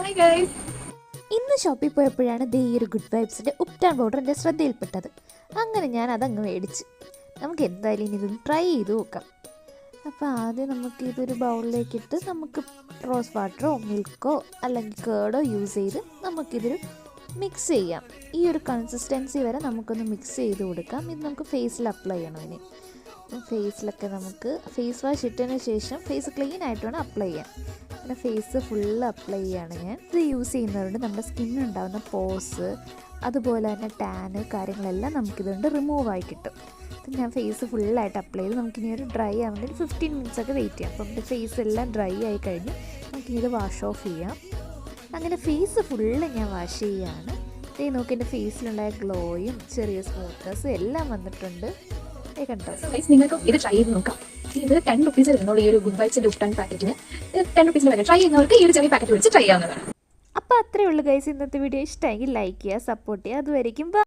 Hi guys. ഇന്ന് ഷോപ്പിൽ പോയപ്പോഴാണ് ദേ ഈ ഒരു ഗുഡ് വൈബ്സിൻ്റെ ഉപ്റ്റാൻ പൗഡർ എൻ്റെ ശ്രദ്ധയിൽപ്പെട്ടത്. അങ്ങനെ ഞാൻ അതങ്ങ് മേടിച്ച് നമുക്ക് എന്തായാലും ഇനി ഇതൊന്ന് ട്രൈ ചെയ്ത് നോക്കാം. അപ്പോൾ ആദ്യം നമുക്ക് ഇതൊരു ബൗളിലേക്കിട്ട് നമുക്ക് റോസ് വാട്ടറോ മിൽക്കോ അല്ലെങ്കിൽ കേർഡോ യൂസ് ചെയ്ത് നമുക്കിതൊരു മിക്സ് ചെയ്യാം. ഈ ഒരു കൺസിസ്റ്റൻസി വരെ നമുക്കൊന്ന് മിക്സ് ചെയ്ത് കൊടുക്കാം. ഇത് നമുക്ക് ഫേസിൽ അപ്ലൈ ചെയ്യണം. ഇനി ഫേസിലൊക്കെ നമുക്ക് ഫേസ് വാഷ് ഇട്ടതിന് ശേഷം ഫേസ് ക്ലീൻ ആയിട്ട് വേണം അപ്ലൈ ചെയ്യാൻ. അങ്ങനെ ഫേസ് ഫുള്ള് അപ്ലൈ ചെയ്യുകയാണ് ഞാൻ. ഇത് യൂസ് ചെയ്യുന്നതുകൊണ്ട് നമ്മുടെ സ്കിന്നുണ്ടാകുന്ന പോസ് അതുപോലെ തന്നെ ടാന് കാര്യങ്ങളെല്ലാം നമുക്കിതുകൊണ്ട് റിമൂവ് ആയി കിട്ടും. അപ്പം ഞാൻ ഫേസ് ഫുള്ളായിട്ട് അപ്ലൈ ചെയ്ത് നമുക്കിനി ഒരു ഡ്രൈ ആവാൻ വേണ്ടി 15 minutes ഒക്കെ വെയിറ്റ് ചെയ്യാം. അപ്പം നമ്മുടെ ഫേസ് എല്ലാം ഡ്രൈ ആയി കഴിഞ്ഞ് നമുക്കിനി ഇത് വാഷ് ഓഫ് ചെയ്യാം. അങ്ങനെ ഫേസ് ഫുള്ള് ഞാൻ വാഷ് ചെയ്യുകയാണ്. ഇത് നോക്കി എൻ്റെ ഫേസിലുണ്ടായ ഗ്ലോയും ചെറിയ സ്മൂത്ത്നെസ്സും എല്ലാം വന്നിട്ടുണ്ട്. കണ്ടോ നിങ്ങൾക്ക് ഇത് ട്രൈ ചെയ്ത് നോക്കാം. ഇത് 10 rupees ഇരുന്നോളൂ. ഈ ഒരു ഗുഡ് വൈബ്സിന്റെ ഉപ്റ്റാൻ പാക്കറ്റിന് 10 rupees ട്രൈ ചെയ്യുന്നവർക്ക് ഈ ഒരു ചെറിയ പാക്കറ്റ് വിളിച്ച് ട്രൈ ചെയ്യാവുന്നതാണ്. അപ്പോൾ അത്രയേ ഉള്ളൂ ഗൈസ്. ഇന്നത്തെ വീഡിയോ ഇഷ്ടമെങ്കിൽ ലൈക്ക് ചെയ്യുക, സപ്പോർട്ട് ചെയ്യുക. അതുവരെയും